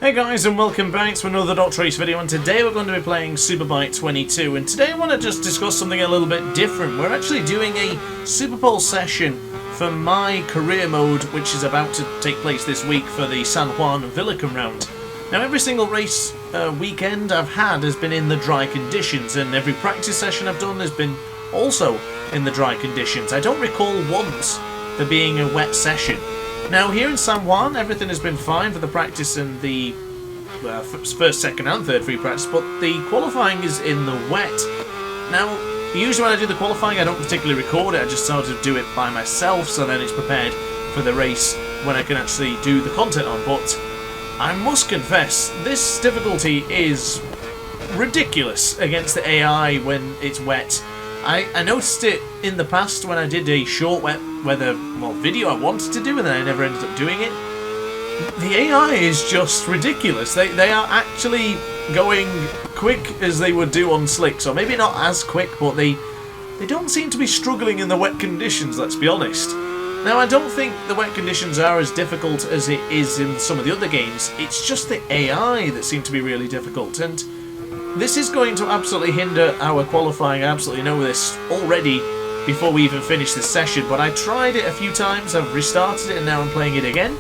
Hey guys, and welcome back to another DrAce video, and today we're going to be playing Superbike 22, and today I want to just discuss something a little bit different. We're actually doing a Super Bowl session for my career mode, which is about to take place this week for the San Juan Villicum round. Now, every single race weekend I've had has been in the dry conditions, and every practice session I've done has been also in the dry conditions. I don't recall once there being a wet session. Now, here in San Juan, everything has been fine for the practice and the first, second and third free practice, but the qualifying is in the wet. Now, usually when I do the qualifying, I don't particularly record it, I just sort of do it by myself, so then it's prepared for the race when I can actually do the content on. But I must confess, this difficulty is ridiculous against the AI when it's wet. I noticed it in the past when I did a short wet weather video I wanted to do, and then I never ended up doing it. The AI is just ridiculous. They are actually going quick as they would do on slicks, or maybe not as quick, but they don't seem to be struggling in the wet conditions, let's be honest. Now, I don't think the wet conditions are as difficult as it is in some of the other games. It's just the AI that seem to be really difficult, and this is going to absolutely hinder our qualifying. I absolutely know this already before we even finish this session, but I tried it a few times, I've restarted it, and now I'm playing it again,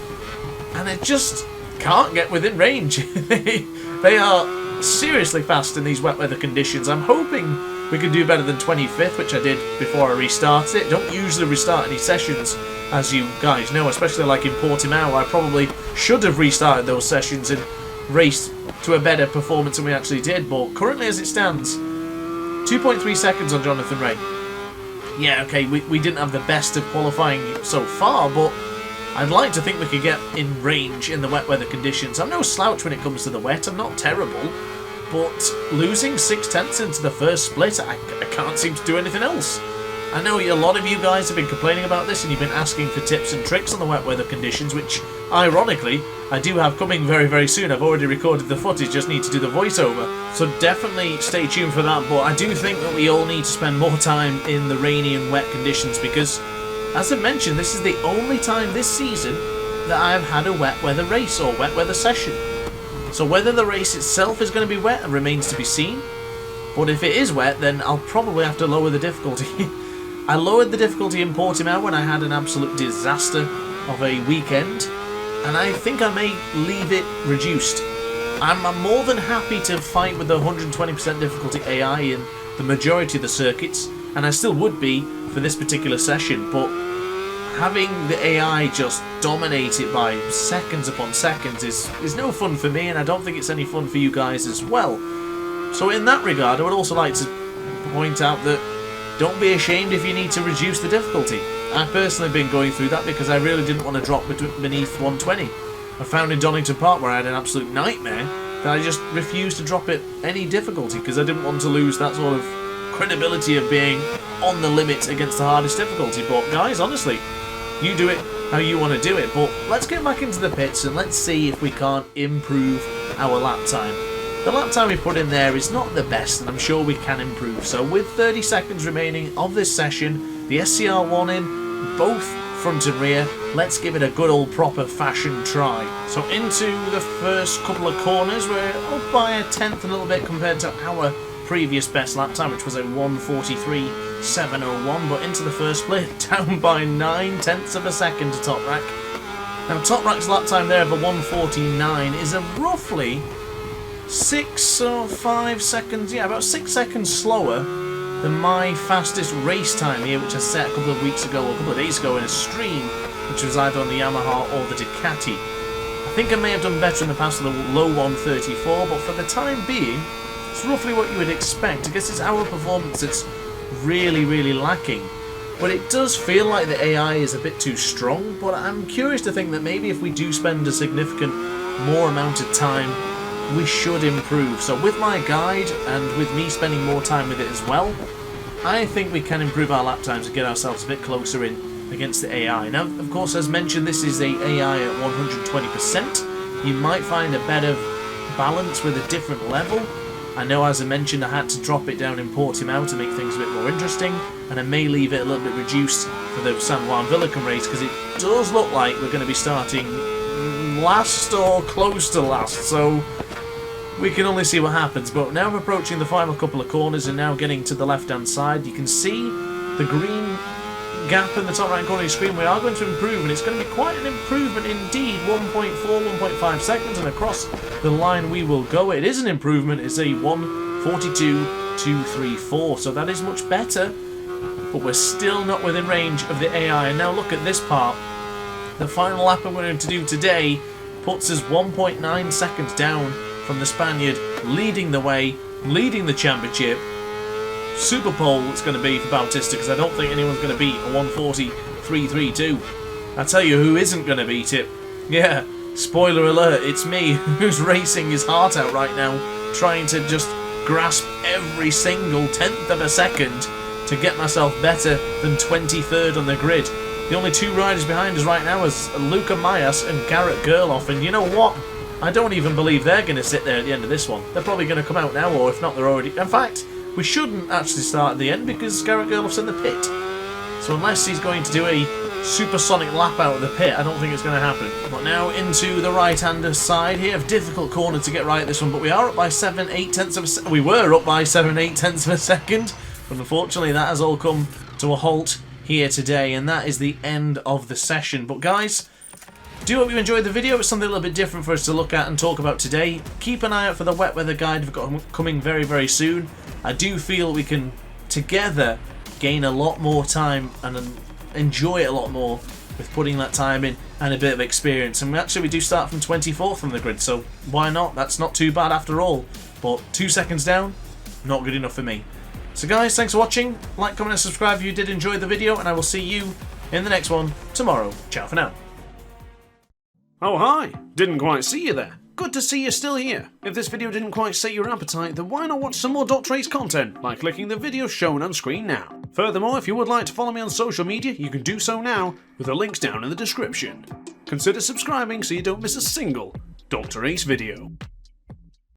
and I just can't get within range. They are seriously fast in these wet weather conditions. I'm hoping we can do better than 25th, which I did before I restarted it. Don't usually restart any sessions, as you guys know, especially like in Portimao. I probably should have restarted those sessions and raced to a better performance than we actually did, but currently as it stands, 2.3 seconds on Jonathan Ray. Yeah, okay, we didn't have the best of qualifying so far, but I'd like to think we could get in range in the wet weather conditions. I'm no slouch when it comes to the wet, I'm not terrible, but losing 6/10 into the first split, I can't seem to do anything else. I know a lot of you guys have been complaining about this, and you've been asking for tips and tricks on the wet weather conditions, which, ironically, I do have coming very, very soon. I've already recorded the footage, just need to do the voiceover. So definitely stay tuned for that, but I do think that we all need to spend more time in the rainy and wet conditions, because, as I mentioned, this is the only time this season that I've had a wet weather race or wet weather session. So whether the race itself is going to be wet remains to be seen, but if it is wet, then I'll probably have to lower the difficulty. I lowered the difficulty in Portimao when I had an absolute disaster of a weekend, and I think I may leave it reduced. I'm more than happy to fight with the 120% difficulty AI in the majority of the circuits, and I still would be for this particular session, but having the AI just dominate it by seconds upon seconds is no fun for me, and I don't think it's any fun for you guys as well. So in that regard, I would also like to point out that don't be ashamed if you need to reduce the difficulty. I've personally been going through that because I really didn't want to drop beneath 120. I found in Donington Park, where I had an absolute nightmare, that I just refused to drop it any difficulty because I didn't want to lose that sort of credibility of being on the limit against the hardest difficulty. But guys, honestly, you do it how you want to do it. But let's get back into the pits and let's see if we can't improve our lap time. The lap time we put in there is not the best, and I'm sure we can improve. So with 30 seconds remaining of this session, the SCR1 in, both front and rear, let's give it a good old proper fashion try. So into the first couple of corners, we're up by a tenth a little bit compared to our previous best lap time, which was a 1:43.701, but into the first split, down by 9/10 of a second to Top Rack. Now Top Rack's lap time there of a 1:49 is a roughly 6 or 5 seconds, yeah, about 6 seconds slower than my fastest race time here, which I set a couple of weeks ago, or a couple of days ago in a stream, which was either on the Yamaha or the Ducati. I think I may have done better in the past with a low 1:34, but for the time being, it's roughly what you would expect. I guess it's our performance that's really, really lacking. But it does feel like the AI is a bit too strong, but I'm curious to think that maybe if we do spend a significant more amount of time, we should improve. So with my guide and with me spending more time with it as well, I think we can improve our lap times and get ourselves a bit closer in against the AI. Now, of course, as mentioned, this is a AI at 120%. You might find a better balance with a different level. I know, as I mentioned, I had to drop it down in Portimao to make things a bit more interesting, and I may leave it a little bit reduced for the San Juan Villicum race, because it does look like we're going to be starting in last or close to last, so we can only see what happens. But now we're approaching the final couple of corners and now getting to the left-hand side. You can see the green gap in the top right corner of your screen. We are going to improve, and it's going to be quite an improvement indeed. 1.4, 1.5 seconds, and across the line we will go. It is an improvement. It's a 1:42.234, so that is much better, but we're still not within range of the AI. And now look at this part. The final lap I'm going to do today puts us 1.9 seconds down from the Spaniard leading the way, leading the championship. Super pole it's going to be for Bautista, because I don't think anyone's going to beat a 1:40.332. I tell you who isn't going to beat it. Yeah, spoiler alert, it's me, who's racing his heart out right now, trying to just grasp every single tenth of a second to get myself better than 23rd on the grid. The only two riders behind us right now is Luca Mayas and Garrett Gerloff, and you know what? I don't even believe they're going to sit there at the end of this one. They're probably going to come out now, or if not, they're already... In fact, we shouldn't actually start at the end because Garrett Gerloff's in the pit. So unless he's going to do a supersonic lap out of the pit, I don't think it's going to happen. But now into the right-hander side here. Difficult corner to get right at this one, but we are up by 7/8 tenths of a second. We were up by 7/8 tenths of a second, but unfortunately that has all come to a halt here today, and that is the end of the session. But guys, do hope you enjoyed the video. It's something a little bit different for us to look at and talk about today. Keep an eye out for the wet weather guide we've got coming very, very soon. I do feel we can together gain a lot more time and enjoy it a lot more with putting that time in and a bit of experience. And we do start from 24th from the grid, so why not? That's not too bad after all. But 2 seconds down, not good enough for me. So guys, thanks for watching. Like, comment and subscribe if you did enjoy the video, and I will see you in the next one tomorrow. Ciao for now. Oh hi, didn't quite see you there. Good to see you're still here. If this video didn't quite set your appetite, then why not watch some more DrAce content by clicking the video shown on screen now. Furthermore, if you would like to follow me on social media, you can do so now with the links down in the description. Consider subscribing so you don't miss a single DrAce video.